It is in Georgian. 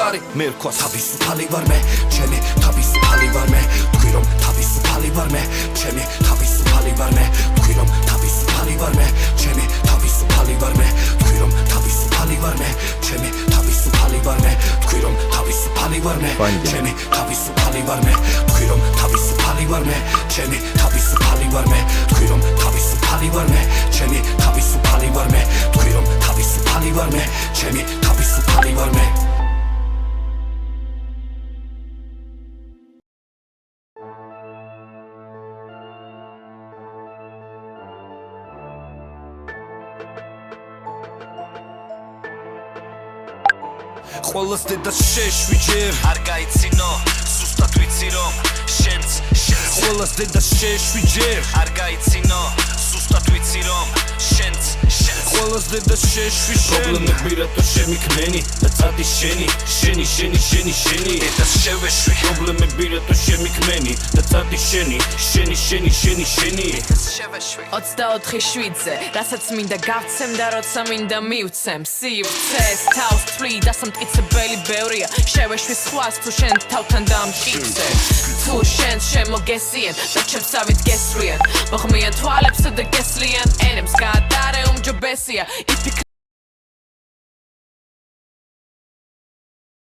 კარი მე რქვა თავისუფალი ვარ მე ჩემი თავისუფალი ვარ მე თქვი რომ თავისუფალი ვარ მე ჩემი თავისუფალი ვარ მე თქვი რომ თავისუფალი ვარ მე ჩემი თავისუფალი ვარ მე თქვი რომ თავისუფალი ვარ მე ჩემი თავისუფალი ვარ მე თქვი რომ თავისუფალი ვარ მე ჩემი თავისუფალი ვარ მე თქვი რომ თავისუფალი ვარ მე ჩემი თავისუფალი ვარ მე თქვი რომ თავისუფალი ვარ მე ჩემი თავისუფალი ვარ მე თქვი რომ თავისუფალი ვარ მე ჩემი თავისუფალი ვარ მე ყველას დედას შეშვი ჯერ არ გაიცინო სუსტად ვიცი რომ შენც ყველას დედას შეშვი ჯერ არ გაიცინო სუსტად ვიცი რომ შენც ყველას დედას შეშვი შენ პრობლემები რატო შემიქნენი და წადი შენი დედას შევეშვი პრობლემები რატო შემიქნენი და წადი შენი დედას შევეშვი 24/7-ზე რასაც მინდა გავცემ და როცა მინდა მივცემ სივრცეს თავს თვლი და სამტკიცებელი ბევრია შევეშვი სხვას თუ შენ თავთან დამტკიცე თუ შენს შემოგესიან და ჩემსავით გესვლიან მოხმიან თვალებსა და გესლიან ენებს გადარე უმჯობესია